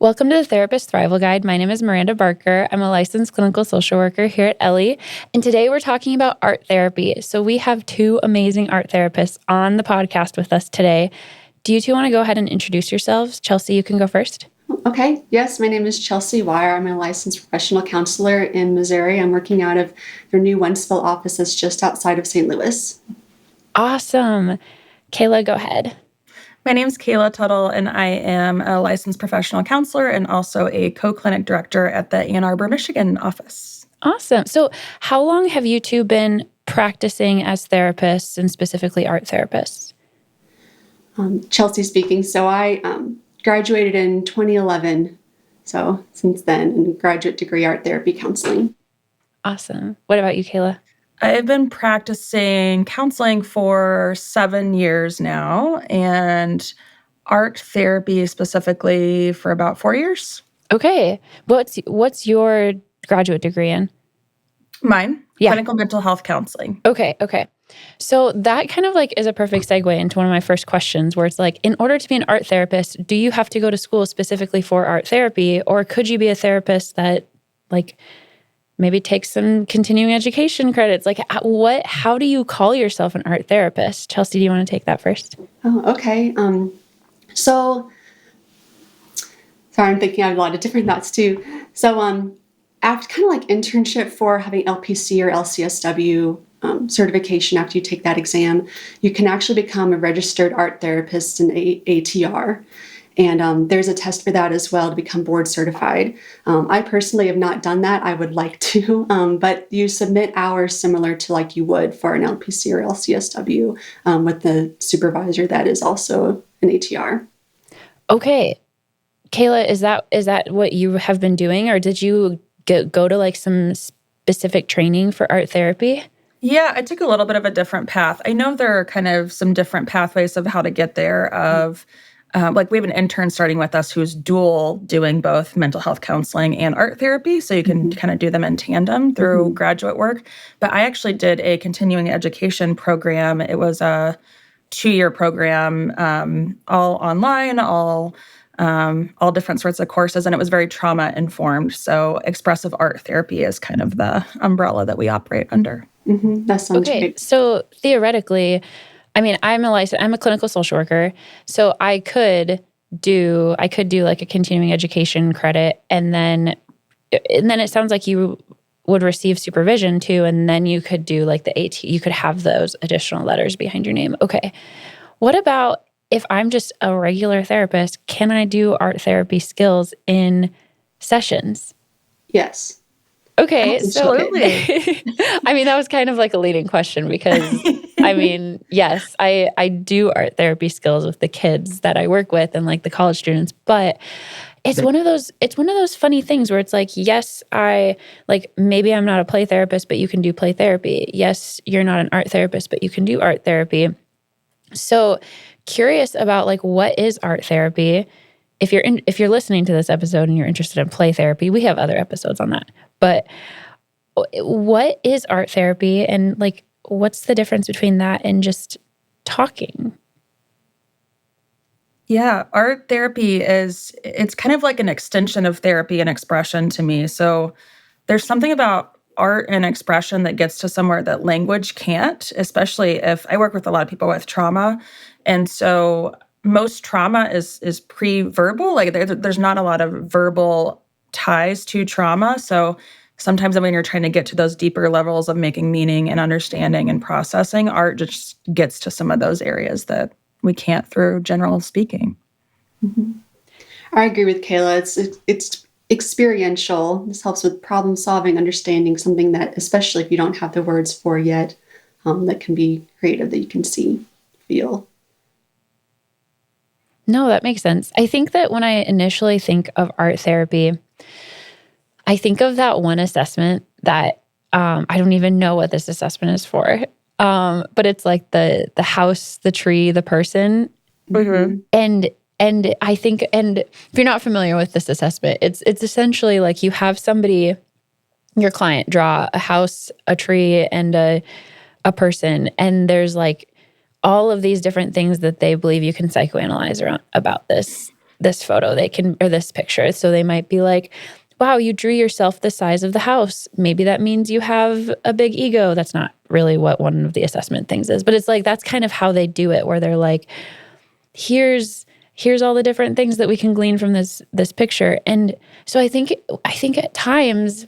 Welcome to the Therapist Thrival Guide. My name is Miranda Barker. I'm a licensed clinical social worker here at Ellie. And today we're talking about art therapy. So we have two amazing art therapists on the podcast with us today. Do you two want to go ahead and introduce yourselves? Chelsea, you can go first. Okay. Yes, my name is Chelsea Wire. I'm a licensed professional counselor in Missouri. I'm working out of their new Wentzville offices just outside of St. Louis. Awesome. Kailah, go ahead. My name is Kailah Tuttle, and I am a licensed professional counselor and also a co-clinic director at the Ann Arbor, Michigan office. Awesome. So how long have you two been practicing as therapists and specifically art therapists? Chelsea speaking. So I graduated in 2011. So since then, in graduate degree art therapy counseling. Awesome. What about you, Kailah? I've been practicing counseling for 7 years now, and art therapy specifically for about 4 years. Okay. What's your graduate degree in? Mine? Yeah. Clinical mental health counseling. Okay. So that kind of like is a perfect segue into one of my first questions where it's like, in order to be an art therapist, do you have to go to school specifically for art therapy, or could you be a therapist that like maybe takes some continuing education credits? Like how do you call yourself an art therapist? Chelsea, do you want to take that first? Oh, okay. So sorry, I'm thinking of a lot of different thoughts too. So after kind of like internship for having LPC or LCSW certification, after you take that exam, you can actually become a registered art therapist in ATR. And there's a test for that as well to become board certified. I personally have not done that. I would like to, but you submit hours similar to like you would for an LPC or LCSW with the supervisor that is also an ATR. Okay. Kailah, is that what you have been doing, or did you go to like some specific training for art therapy? Yeah, I took a little bit of a different path. I know there are kind of some different pathways of how to get there like we have an intern starting with us who's dual doing both mental health counseling and art therapy. So you can kind of do them in tandem through graduate work. But I actually did a continuing education program. It was a 2-year program, all online, all different sorts of courses. And it was very trauma informed. So expressive art therapy is kind of the umbrella that we operate under. Mm-hmm. That sounds great. So theoretically, I mean, I'm a clinical social worker, so I could do like a continuing education credit, and then it sounds like you would receive supervision too, and then you could do like the AT. You could have those additional letters behind your name. Okay, what about if I'm just a regular therapist? Can I do art therapy skills in sessions? Yes. Okay, so Absolutely. I mean, that was kind of like a leading question because I mean, yes, I do art therapy skills with the kids that I work with and like the college students, but it's one of those funny things where it's like, yes, maybe I'm not a play therapist, but you can do play therapy. Yes, you're not an art therapist, but you can do art therapy. So curious about like, what is art therapy? If you're listening to this episode and you're interested in play therapy, we have other episodes on that. But what is art therapy, and like, what's the difference between that and just talking? Yeah, art therapy it's kind of like an extension of therapy and expression to me. So there's something about art and expression that gets to somewhere that language can't, especially if I work with a lot of people with trauma. And so most trauma is pre-verbal. Like there's not a lot of verbal ties to trauma. So sometimes when you're trying to get to those deeper levels of making meaning and understanding and processing, art just gets to some of those areas that we can't through general speaking. Mm-hmm. I agree with Kailah. It's experiential. This helps with problem solving, understanding something that, especially if you don't have the words for yet, that can be creative, that you can see, feel. No, that makes sense. I think that when I initially think of art therapy, I think of that one assessment that I don't even know what this assessment is for. But it's like the house, the tree, the person. Mm-hmm. And I think, and if you're not familiar with this assessment, it's essentially like you have somebody, your client, draw a house, a tree, and a person. And there's like all of these different things that they believe you can psychoanalyze around about this this photo, or this picture. So they might be like, wow, you drew yourself the size of the house. Maybe that means you have a big ego. That's not really what one of the assessment things is, but it's like, that's kind of how they do it, where they're like, here's all the different things that we can glean from this picture. And so I think at times,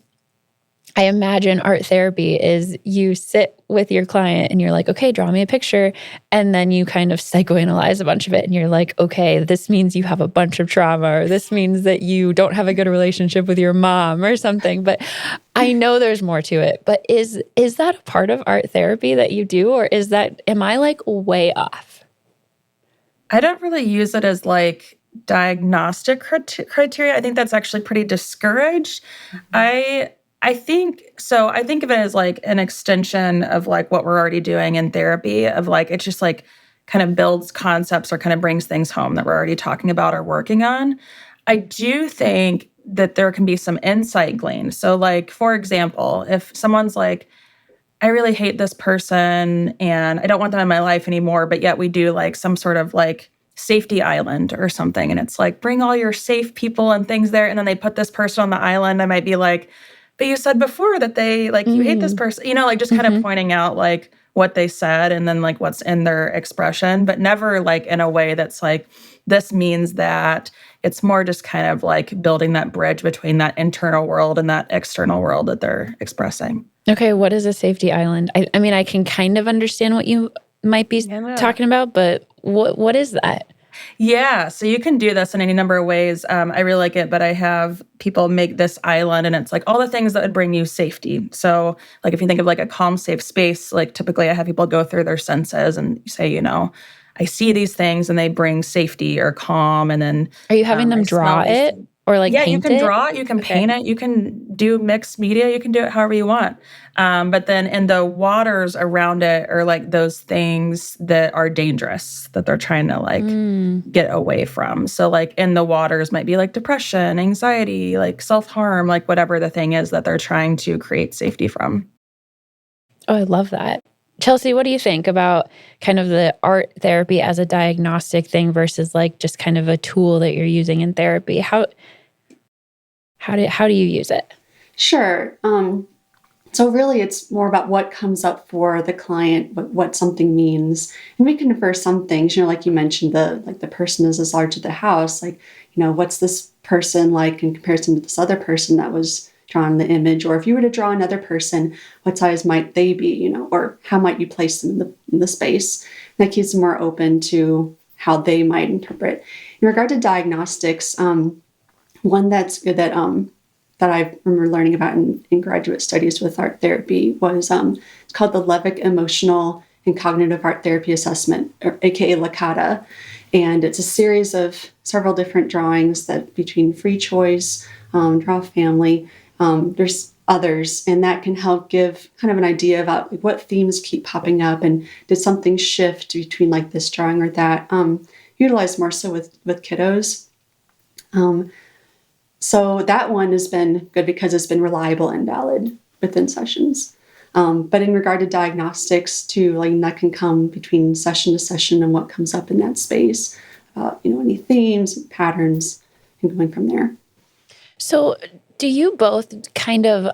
I imagine art therapy is you sit with your client and you're like, okay, draw me a picture. And then you kind of psychoanalyze a bunch of it. And you're like, okay, this means you have a bunch of trauma, or this means that you don't have a good relationship with your mom or something. But I know there's more to it. But is that a part of art therapy that you do? Or am I like way off? I don't really use it as like diagnostic criteria. I think that's actually pretty discouraged. I think so. I think of it as like an extension of like what we're already doing in therapy, of like, it's just like kind of builds concepts or kind of brings things home that we're already talking about or working on. I do think that there can be some insight gleaned. So like, for example, if someone's like, I really hate this person and I don't want them in my life anymore, but yet we do like some sort of like safety island or something. And it's like, bring all your safe people and things there. And then they put this person on the island. I might be like, but you said before that they like, you hate this person, like just kind of pointing out like what they said and then like what's in their expression, but never like in a way that's like, this means that. It's more just kind of like building that bridge between that internal world and that external world that they're expressing. Okay, what is a safety island? I mean, I can kind of understand what you might be talking about, but what is that? Yeah, so you can do this in any number of ways. I really like it, but I have people make this island, and it's like all the things that would bring you safety. So like if you think of like a calm, safe space, like typically I have people go through their senses and say, I see these things and they bring safety or calm. And then are you having them draw it or like paint it? Yeah, you can draw it, you can paint it, you can do mixed media, you can do it however you want. But then in the waters around it are like those things that are dangerous that they're trying to like get away from. So like in the waters might be like depression, anxiety, like self-harm, like whatever the thing is that they're trying to create safety from. Oh, I love that. Chelsea, what do you think about kind of the art therapy as a diagnostic thing versus like just kind of a tool that you're using in therapy? How do you use it? Sure. So really it's more about what comes up for the client, what something means. And we can infer some things, like you mentioned, the person is as large as the house. Like, what's this person like in comparison to this other person that was drawn in the image? Or if you were to draw another person, what size might they be, or how might you place them in the space? And that keeps them more open to how they might interpret. In regard to diagnostics, one that's good that I remember learning about in graduate studies with art therapy was it's called the Levick Emotional and Cognitive Art Therapy Assessment, or aka LICSW. And it's a series of several different drawings that between free choice, draw family, there's others, and that can help give kind of an idea about like, what themes keep popping up and did something shift between like this drawing or that, utilized more so with kiddos. So that one has been good because it's been reliable and valid within sessions. But in regard to diagnostics too, like that can come between session to session and what comes up in that space, any themes, patterns, and going from there. So do you both kind of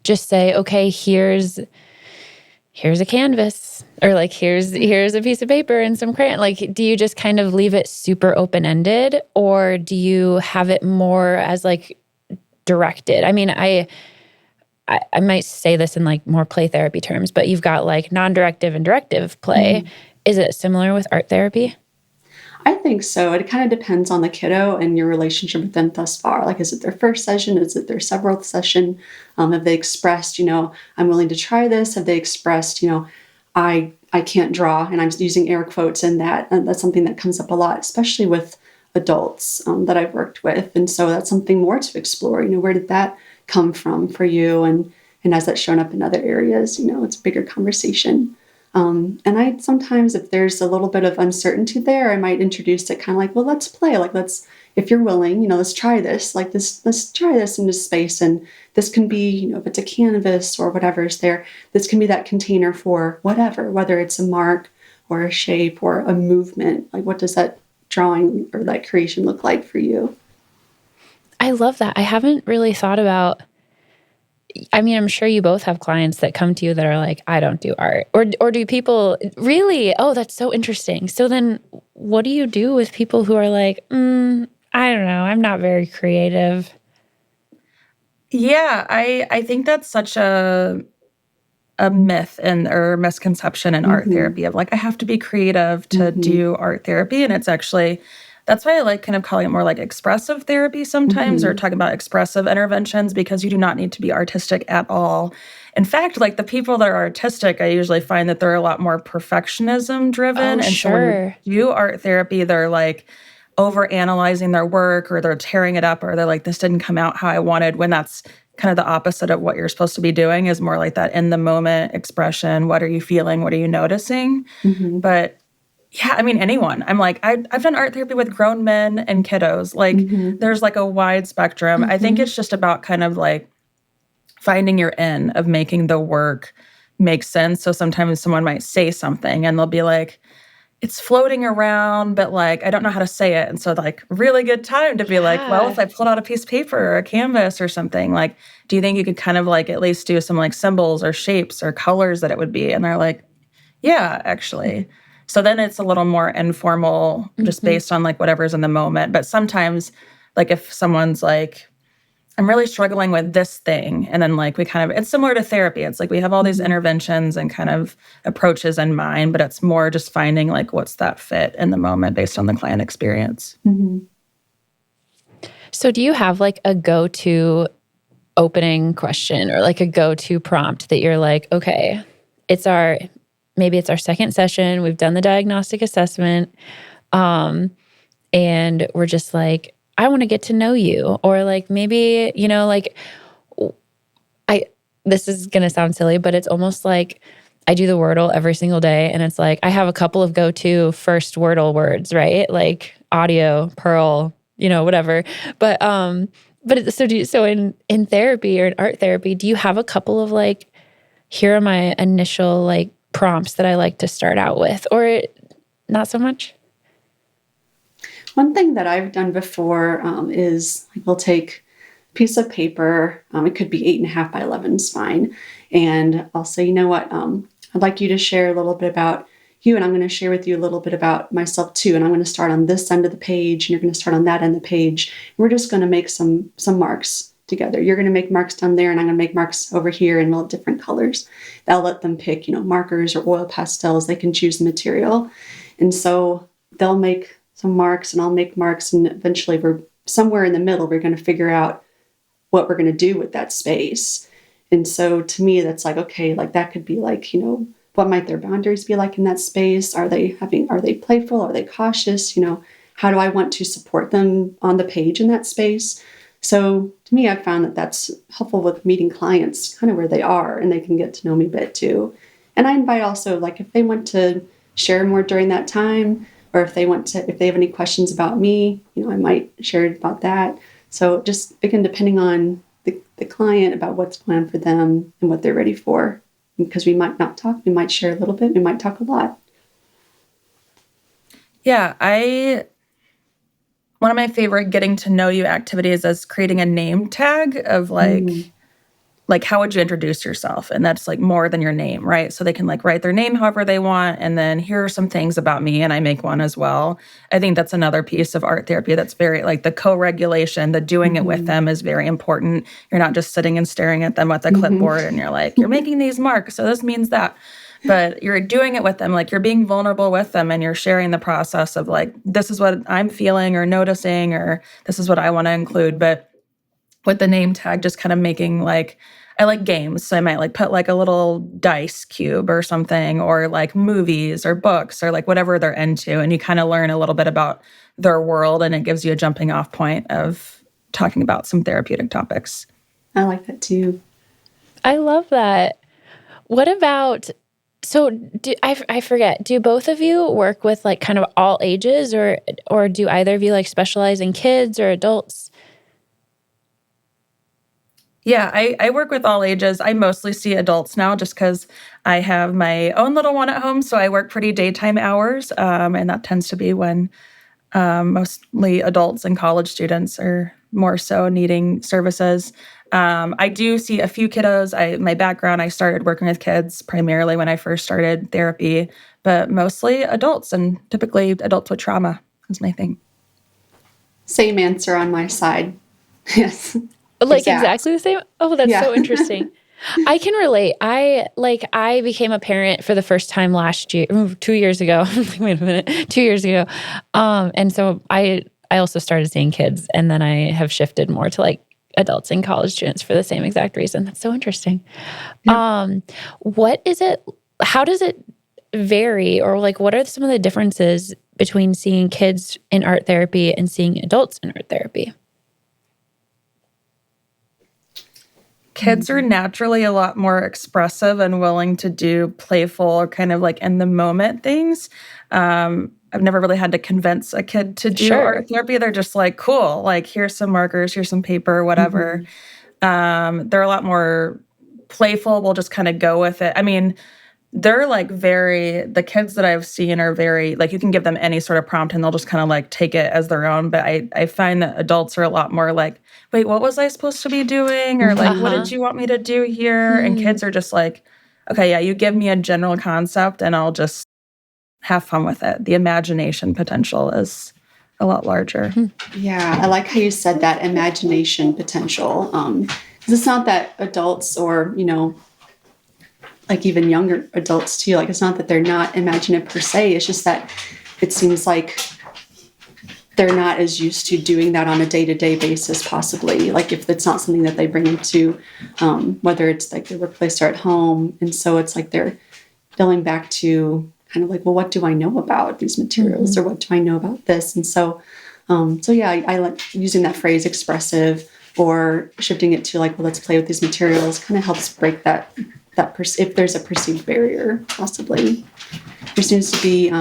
just say, okay, here's a canvas, or like here's a piece of paper and some crayon? Like, do you just kind of leave it super open-ended, or do you have it more as like directed? I mean, I might say this in like more play therapy terms, but you've got like non-directive and directive play. Is it similar with art therapy? I think so. It kind of depends on the kiddo and your relationship with them thus far. Like, is it their first session? Is it their seventh session? Have they expressed, I'm willing to try this? Have they expressed, I can't draw? And I'm using air quotes in that. And that's something that comes up a lot, especially with adults that I've worked with. And so that's something more to explore. Where did that come from for you? And has that shown up in other areas? It's a bigger conversation. And I sometimes, if there's a little bit of uncertainty there, I might introduce it kind of like, well, let's play. Like, if you're willing, let's try this. Like let's try this in this space. And this can be, if it's a canvas or whatever is there, this can be that container for whatever, whether it's a mark or a shape or a movement. Like, what does that drawing or that creation look like for you? I love that. I haven't really thought about, I mean, I'm sure you both have clients that come to you that are like, I don't do art. Or do people really? Oh, that's so interesting. So then what do you do with people who are like, I don't know, I'm not very creative? Yeah, I think that's such a myth or misconception in art therapy of like, I have to be creative to do art therapy. And it's actually, that's why I like kind of calling it more like expressive therapy sometimes, or talking about expressive interventions, because you do not need to be artistic at all. In fact, like the people that are artistic, I usually find that they're a lot more perfectionism driven. Oh, And so when you do art therapy, they're like over analyzing their work, or they're tearing it up, or they're like, this didn't come out how I wanted, when that's kind of the opposite of what you're supposed to be doing, is more like that in the moment expression. What are you feeling? What are you noticing? But yeah, I mean, anyone. I'm like, I've done art therapy with grown men and kiddos. Like there's like a wide spectrum. I think it's just about kind of like finding your in of making the work make sense. So sometimes someone might say something and they'll be like, it's floating around, but like, I don't know how to say it. And so like really good time to be like, well, if I pulled out a piece of paper or a canvas or something, like, do you think you could kind of like at least do some like symbols or shapes or colors that it would be? And they're like, yeah, actually. So then it's a little more informal, just based on like whatever's in the moment. But sometimes like if someone's like, I'm really struggling with this thing. And then like we kind of, it's similar to therapy. It's like we have all these interventions and kind of approaches in mind, but it's more just finding like what's that fit in the moment based on the client experience. So do you have like a go-to opening question or like a go-to prompt that you're like, okay, maybe it's our second session, we've done the diagnostic assessment, and we're just like, I want to get to know you. Or like maybe, like this is going to sound silly, but it's almost like I do the Wordle every single day. And it's like, I have a couple of go-to first Wordle words, right? Like audio, Pearl, whatever. But so in therapy or in art therapy, do you have a couple of like, here are my initial like prompts that I like to start out with, or not so much? One thing that I've done before is like we'll take a piece of paper. It could be 8.5 by 11 is fine. And I'll say, you know what? I'd like you to share a little bit about you, and I'm going to share with you a little bit about myself too. And I'm going to start on this end of the page, and you're going to start on that end of the page. We're just going to make some marks together. You're going to make marks down there, and I'm going to make marks over here in little different colors. I'll let them pick, markers or oil pastels. They can choose the material. And so they'll make some marks and I'll make marks, and eventually we're somewhere in the middle. We're going to figure out what we're going to do with that space. And so to me, that's like, okay, like that could be like, what might their boundaries be like in that space? Are they playful? Are they cautious? How do I want to support them on the page in that space? So to me, I've found that that's helpful with meeting clients kind of where they are, and they can get to know me a bit too. And I invite also, like, if they want to share more during that time, or if they have any questions about me, I might share about that. So just, again, depending on the client about what's planned for them and what they're ready for. Because we might not talk, we might share a little bit, we might talk a lot. Yeah, one of my favorite getting to know you activities is creating a name tag of like how would you introduce yourself? And that's like more than your name, right? So they can like write their name however they want. And then here are some things about me, and I make one as well. I think that's another piece of art therapy that's very like the co-regulation, the doing it with them is very important. You're not just sitting and staring at them with a clipboard and you're like, you're making these marks, so this means that. But you're doing it with them, like you're being vulnerable with them, and you're sharing the process of like, this is what I'm feeling or noticing, or this is what I want to include. But with the name tag, just kind of making like, I like games. So I might like put like a little dice cube or something, or like movies or books or like whatever they're into. And you kind of learn a little bit about their world, and it gives you a jumping off point of talking about some therapeutic topics. I like that too. I love that. What about, so I forget, do both of you work with like kind of all ages, or do either of you like specialize in kids or adults? Yeah, I work with all ages. I mostly see adults now just because I have my own little one at home. So I work pretty daytime hours. And that tends to be when Mostly adults and college students are more so needing services. I do see a few kiddos. My background, I started working with kids primarily when I first started therapy, but mostly adults, and typically adults with trauma is my thing. Same answer on my side. Yes. Like exactly the same? Oh, that's so Yeah. interesting. I can relate. I became a parent for the first time last year, 2 years ago. Wait a minute, 2 years ago. And so I also started seeing kids, and then I have shifted more to like adults and college students for the same exact reason. That's so interesting. Yeah. What is it? How does it vary, or like what are some of the differences between seeing kids in art therapy and seeing adults in art therapy? Kids are naturally a lot more expressive and willing to do playful or kind of like in the moment things. I've never really had to convince a kid to do art therapy. They're just like, cool, like here's some markers, here's some paper, whatever. They're a lot more playful. We'll just kind of go with it. I mean, they're like the kids that I've seen are very, like you can give them any sort of prompt and they'll just kind of like take it as their own. But I find that adults are a lot more like, wait, what was I supposed to be doing? Or like, what did you want me to do here? And kids are just like, okay, yeah, you give me a general concept and I'll just have fun with it. The imagination potential is a lot larger. Yeah, I like how you said that, imagination potential. 'Cause it's not that adults or, like even younger adults too, like it's not that they're not imaginative per se, it's just that it seems like they're not as used to doing that on a day-to-day basis, possibly. Like if it's not something that they bring into, whether it's like their workplace or at home. And so it's like they're going back to kind of like, well, what do I know about these materials, or what do I know about this? And so, yeah, I like using that phrase expressive, or shifting it to like, well, let's play with these materials, kind of helps break that if there's a perceived barrier, possibly. There seems to be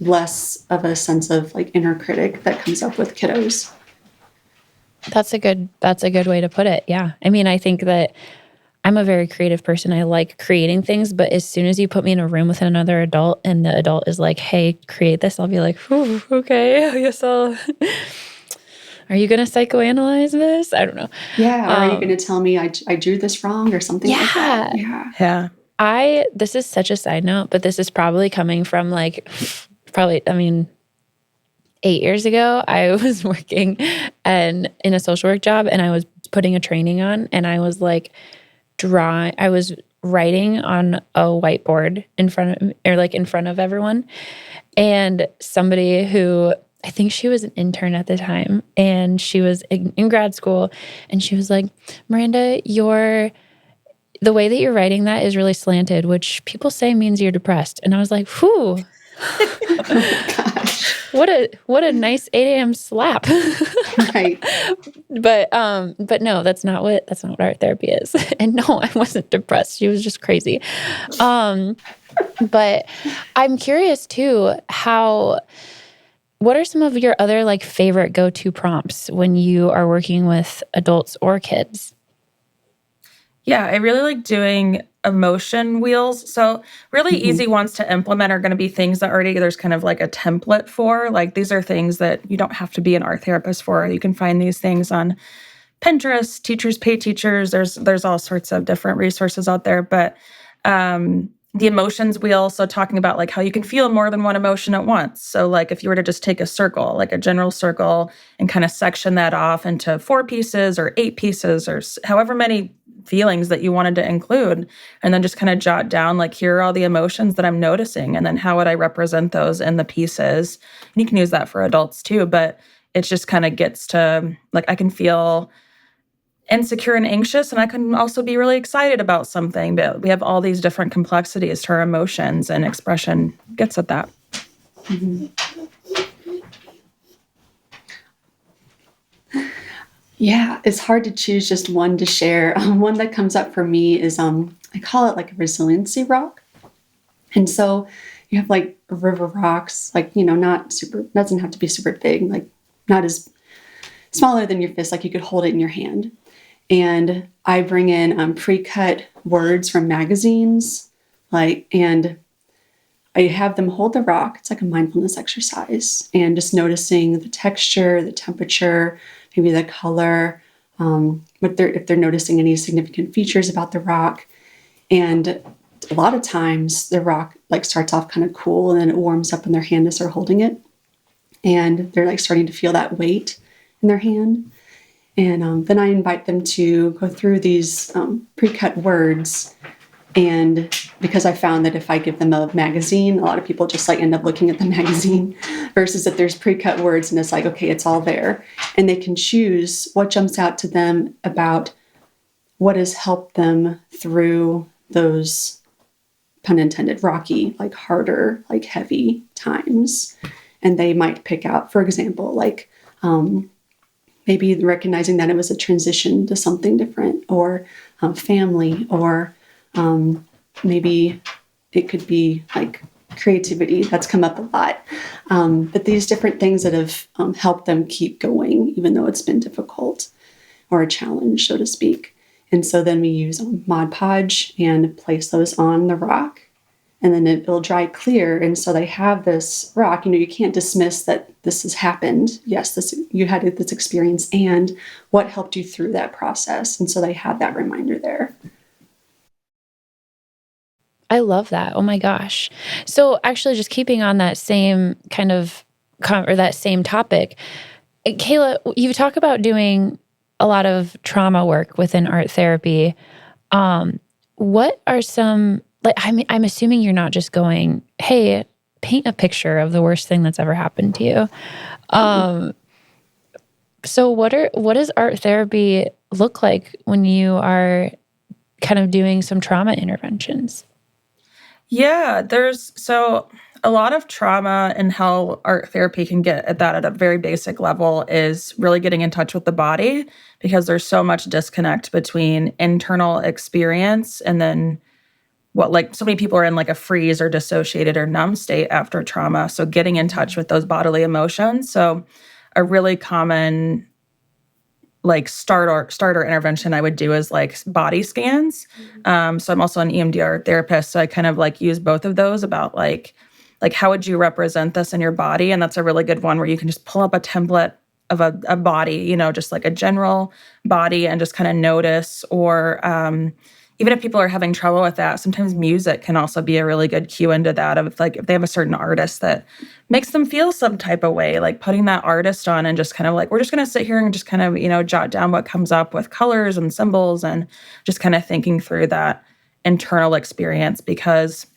less of a sense of like inner critic that comes up with kiddos. That's a good way to put it. Yeah. I mean, I think that I'm a very creative person. I like creating things, but as soon as you put me in a room with another adult and the adult is like, hey, create this, I'll be like, okay, I guess I'll... Are you going to psychoanalyze this? I don't know. Yeah. Or are you going to tell me I drew this wrong or something like that? Yeah. This is such a side note, but this is probably coming from like, 8 years ago, I was working in a social work job, and I was putting a training on, and I was like I was writing on a whiteboard in front of everyone. And somebody who, I think she was an intern at the time, and she was in grad school, and she was like, Miranda, the way that you're writing that is really slanted, which people say means you're depressed. And I was like, whew. Oh, gosh. What a nice 8 a.m. slap. Right. But no, that's not what art therapy is. And no, I wasn't depressed. She was just crazy. But I'm curious too, what are some of your other like favorite go-to prompts when you are working with adults or kids? Yeah, I really like doing emotion wheels. So really easy ones to implement are going to be things that already there's kind of like a template for. Like these are things that you don't have to be an art therapist for. You can find these things on Pinterest, Teachers Pay Teachers. There's all sorts of different resources out there. But the emotions wheel, so talking about like how you can feel more than one emotion at once. So like if you were to just take a circle, like a general circle, and kind of section that off into 4 pieces or 8 pieces or however many feelings that you wanted to include, and then just kind of jot down like, here are all the emotions that I'm noticing, and then how would I represent those in the pieces. And you can use that for adults too, but it just kind of gets to like, I can feel insecure and anxious, and I can also be really excited about something, but we have all these different complexities to our emotions, and expression gets at that. Yeah, it's hard to choose just one to share. One that comes up for me is I call it like a resiliency rock. And so you have like river rocks, like, not super, doesn't have to be super big, like not as smaller than your fist, like you could hold it in your hand. And I bring in pre-cut words from magazines, and I have them hold the rock. It's like a mindfulness exercise, and just noticing the texture, the temperature, maybe the color, if they're noticing any significant features about the rock. And a lot of times the rock like starts off kind of cool and then it warms up in their hand as they're holding it. And they're like starting to feel that weight in their hand. And then I invite them to go through these pre-cut words. And because I found that if I give them a magazine, a lot of people just like end up looking at the magazine versus if there's pre-cut words and it's like, okay, it's all there. And they can choose what jumps out to them about what has helped them through those, pun intended, rocky, like harder, like heavy times. And they might pick out, for example, like maybe recognizing that it was a transition to something different, or family, or maybe it could be like creativity. That's come up a lot. But these different things that have helped them keep going, even though it's been difficult or a challenge, so to speak. And so then we use Mod Podge and place those on the rock, and then it'll dry clear. And so they have this rock. You can't dismiss that this has happened. Yes, you had this experience, and what helped you through that process. And so they have that reminder there. I love that. Oh my gosh. So actually just keeping on that same kind of, or that same topic, Kailah, you talk about doing a lot of trauma work within art therapy. What are some, like, I'm assuming you're not just going, hey, paint a picture of the worst thing that's ever happened to you. So what does art therapy look like when you are kind of doing some trauma interventions? Yeah, there's a lot of trauma and how art therapy can get at that at a very basic level is really getting in touch with the body, because there's so much disconnect between internal experience and then what, like, so many people are in like a freeze or dissociated or numb state after trauma. So getting in touch with those bodily emotions. So a really common like starter intervention I would do is like body scans. So I'm also an EMDR therapist. So I kind of like use both of those about like how would you represent this in your body? And that's a really good one where you can just pull up a template of a body, just like a general body, and just kind of notice. Or even if people are having trouble with that, sometimes music can also be a really good cue into that, of like if they have a certain artist that makes them feel some type of way, like putting that artist on and just kind of like, we're just going to sit here and just kind of, jot down what comes up with colors and symbols, and just kind of thinking through that internal experience, because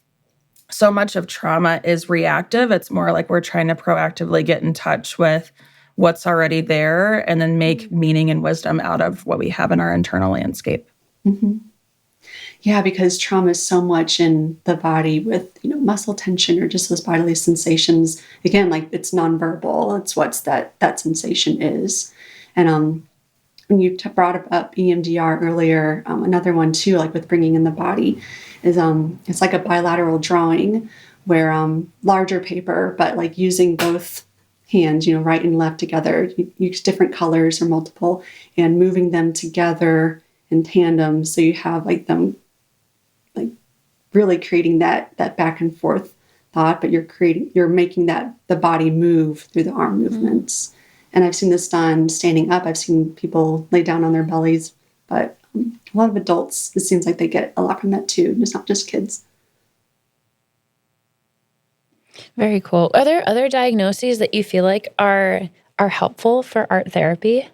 so much of trauma is reactive. It's more like we're trying to proactively get in touch with what's already there and then make meaning and wisdom out of what we have in our internal landscape. Mm-hmm. Yeah, because trauma is so much in the body with, muscle tension or just those bodily sensations. Again, like it's nonverbal. It's what's that sensation is. And when you brought up EMDR earlier, another one too, like with bringing in the body, is it's like a bilateral drawing where larger paper, but like using both hands, right and left together, you use different colors or multiple, and moving them together in tandem. So you have like them like really creating that back and forth thought, but you're making the body move through the arm movements. And I've seen this done standing up. I've seen people lay down on their bellies, but a lot of adults, it seems like they get a lot from that too. It's not just kids. Very cool. Are there other diagnoses that you feel like are helpful for art therapy?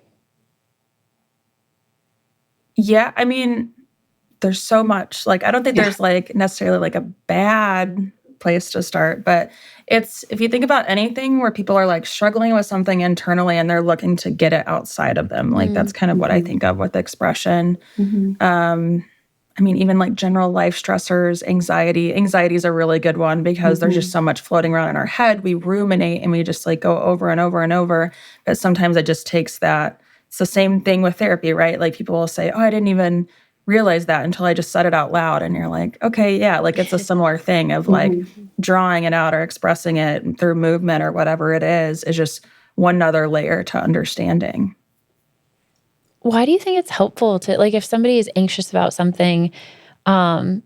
Yeah, I mean, there's so much. Like, I don't think there's like necessarily like a bad place to start, but it's, if you think about anything where people are like struggling with something internally and they're looking to get it outside of them, like that's kind of what I think of with expression. I mean, even like general life stressors, anxiety is a really good one, because there's just so much floating around in our head. We ruminate and we just like go over and over and over. But sometimes it just takes that. It's the same thing with therapy, right? Like people will say, oh, I didn't even realize that until I just said it out loud. And you're like, okay, yeah, like it's a similar thing of like drawing it out or expressing it through movement or whatever it is just one other layer to understanding. Why do you think it's helpful to, like, if somebody is anxious about something, well,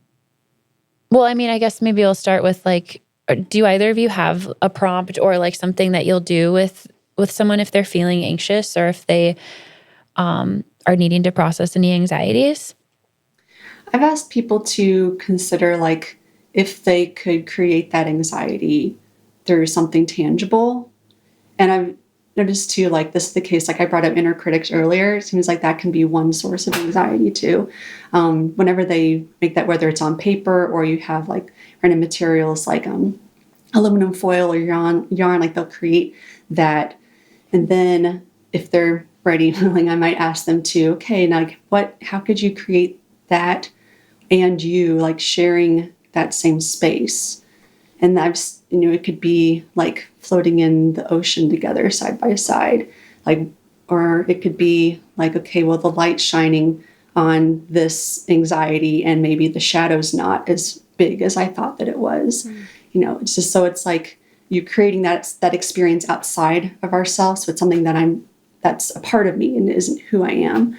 I mean, I guess maybe I'll start with like, do either of you have a prompt or like something that you'll do with someone if they're feeling anxious or if they are needing to process any anxieties? I've asked people to consider like if they could create that anxiety through something tangible. And I've noticed too, like this is the case, like I brought up inner critics earlier. It seems like that can be one source of anxiety too. Whenever they make that, whether it's on paper or you have like random materials like aluminum foil or yarn, like they'll create that. And then if they're ready and willing, I might ask them to, okay, now how could you create that and you like sharing that same space? And it could be like floating in the ocean together side by side, like, or it could be like, okay, well, the light's shining on this anxiety and maybe the shadow's not as big as I thought that it was. It's just, so it's like you creating that experience outside of ourselves. So it's something that's a part of me and isn't who I am.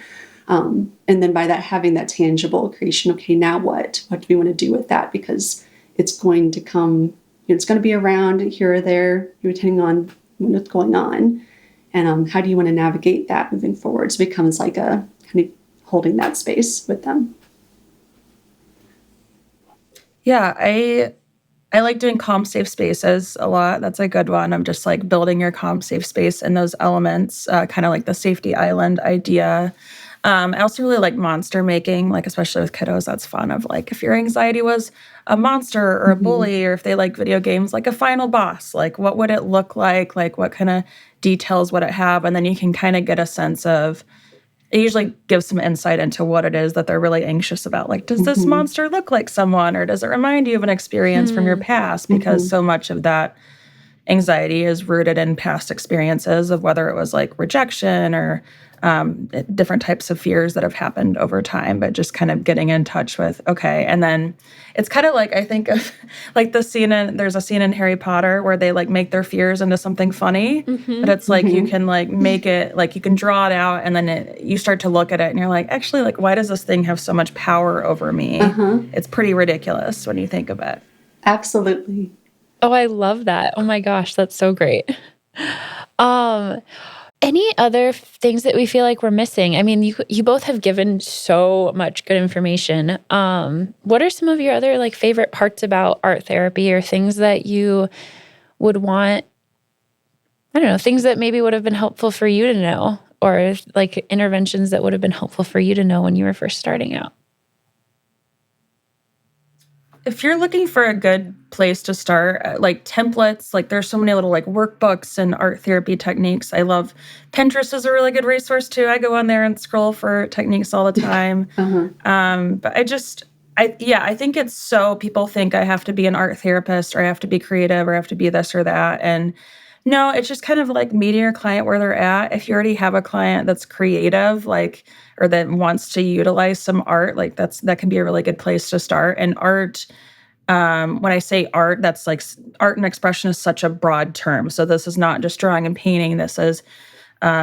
And then by that, having that tangible creation, okay, now what do we want to do with that? Because it's going to come, it's going to be around here or there, depending on what's going on. And how do you want to navigate that moving forward? So it becomes like a kind of holding that space with them. Yeah, I like doing calm, safe spaces a lot. That's a good one. I'm just like building your calm, safe space and those elements, kind of like the safety island idea. I also really like monster making, like especially with kiddos, that's fun. Of like if your anxiety was a monster or a bully, or if they like video games, like a final boss, like what would it look like? Like what kind of details would it have? And then you can kind of get a sense of, it usually gives some insight into what it is that they're really anxious about. Like, does this monster look like someone, or does it remind you of an experience from your past? Because so much of that anxiety is rooted in past experiences of whether it was like rejection or different types of fears that have happened over time, but just kind of getting in touch with, okay. And then it's kind of like, I think of like there's a scene in Harry Potter where they like make their fears into something funny, but it's like you can like make it, like you can draw it out and then you start to look at it and you're like, actually, like, why does this thing have so much power over me? It's pretty ridiculous when you think of it. Absolutely. Oh, I love that. Oh my gosh, that's so great. Any other things that we feel like we're missing? I mean, you both have given so much good information. What are some of your other like favorite parts about art therapy, or things that you would want, I don't know, things that maybe would have been helpful for you to know, or like interventions that would have been helpful for you to know when you were first starting out? If you're looking for a good place to start, like templates, like there's so many little like workbooks and art therapy techniques. I love Pinterest is a really good resource too. I go on there and scroll for techniques all the time. But I think it's so people think I have to be an art therapist or I have to be creative or I have to be this or that. And no, it's just kind of like meeting your client where they're at. If you already have a client that's creative, like, or that wants to utilize some art, like that can be a really good place to start. And art, when I say art, that's like art and expression is such a broad term. So this is not just drawing and painting. This is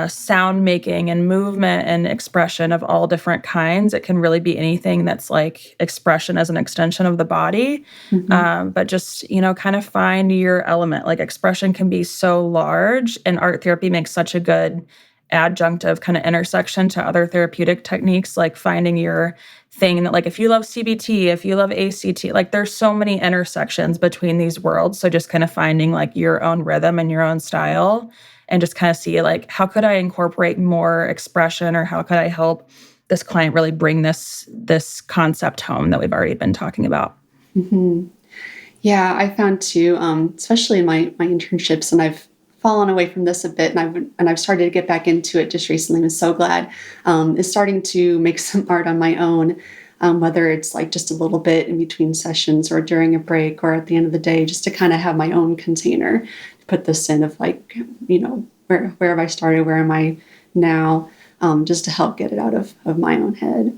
sound making and movement and expression of all different kinds. It can really be anything that's like expression as an extension of the body. But just, kind of find your element. Like expression can be so large, and art therapy makes such a good adjunctive kind of intersection to other therapeutic techniques, like finding your thing that, like, if you love CBT, if you love ACT, like there's so many intersections between these worlds. So just kind of finding like your own rhythm and your own style, and just kind of see like, how could I incorporate more expression, or how could I help this client really bring this concept home that we've already been talking about? Yeah, I found too, especially in my internships, and I've fallen away from this a bit, and I've started to get back into it just recently. I'm so glad. Is starting to make some art on my own, whether it's like just a little bit in between sessions or during a break or at the end of the day, just to kind of have my own container to put this in of like, where have I started? Where am I now? Just to help get it out of my own head.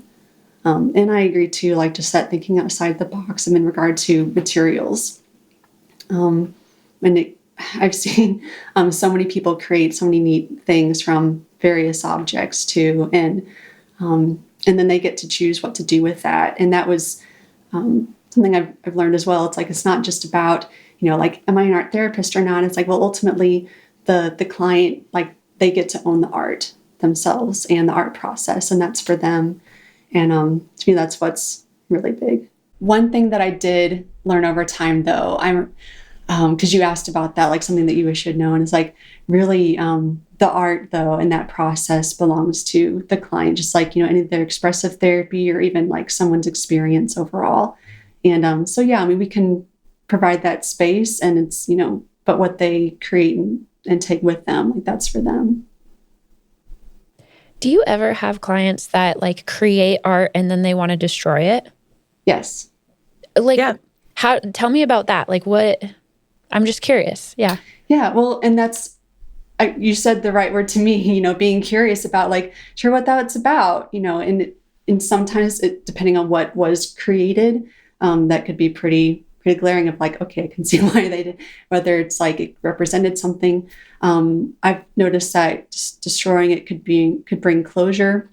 And I agree too, like just that thinking outside the box in regard to materials. I've seen so many people create so many neat things from various objects too, and then they get to choose what to do with that. And that was something I've learned as well. It's like it's not just about like, am I an art therapist or not? It's like, well, ultimately the client, like, they get to own the art themselves and the art process, and that's for them. And to me, that's what's really big. One thing that I did learn over time, though, because you asked about that, like something that you should know, and it's like really the art, though, and that process belongs to the client, just like, any of their expressive therapy or even like someone's experience overall. And so, yeah, I mean, we can provide that space, and it's, but what they create and take with them, like, that's for them. Do you ever have clients that like create art and then they want to destroy it? Yes. Like, Yeah. tell me about that. Like, what? I'm just curious. Yeah. Yeah. Well, and you said the right word to me, being curious about, like, sure, what that's about, and sometimes depending on what was created, that could be pretty glaring of like, okay, I can see why they did, whether it's like it represented something. I've noticed that just destroying it could bring closure.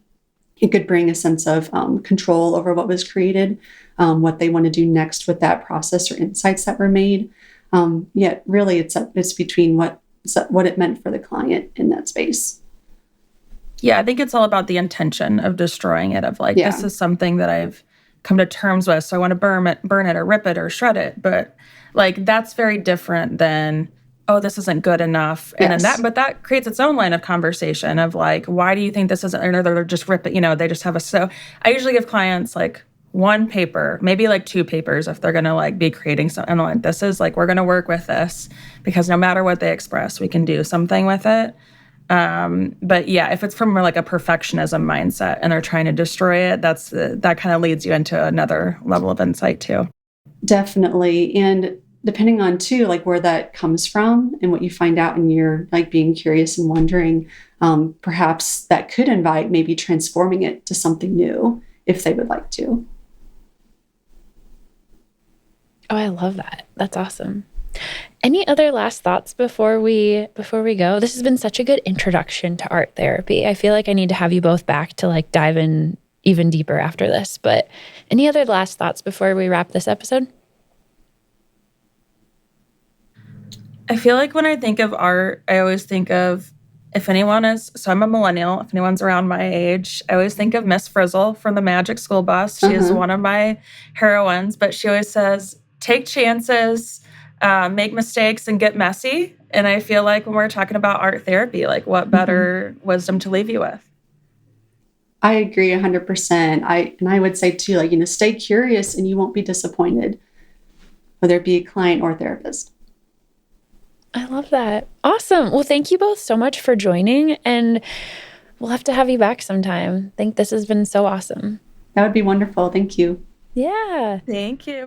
It could bring a sense of control over what was created, what they want to do next with that process or insights that were made. Yet really it's between what it meant for the client in that space. Yeah, I think it's all about the intention of destroying it, of like, this is something that I've come to terms with, so I want to burn it or rip it or shred it. But like, that's very different than, oh, this isn't good enough. And then that creates its own line of conversation of like, why do you think this isn't, or they're just rip it, they just have so I usually give clients like one paper, maybe like two papers if they're going to like be creating something. I'm like, this is like, we're going to work with this because no matter what they express, we can do something with it. But yeah, if it's from more like a perfectionism mindset and they're trying to destroy it, that kind of leads you into another level of insight too. Definitely. And depending on too, like where that comes from and what you find out and you're like being curious and wondering, perhaps that could invite maybe transforming it to something new if they would like to. Oh, I love that. That's awesome. Any other last thoughts before we go? This has been such a good introduction to art therapy. I feel like I need to have you both back to like dive in even deeper after this. But any other last thoughts before we wrap this episode? I feel like when I think of art, I always think of so I'm a millennial, if anyone's around my age, I always think of Miss Frizzle from the Magic School Bus. She is one of my heroines, but she always says, take chances, make mistakes, and get messy. And I feel like when we're talking about art therapy, like what better wisdom to leave you with? I agree 100%. I would say too, like, stay curious and you won't be disappointed, whether it be a client or therapist. I love that. Awesome. Well, thank you both so much for joining, and we'll have to have you back sometime. I think this has been so awesome. That would be wonderful. Thank you. Yeah. Thank you.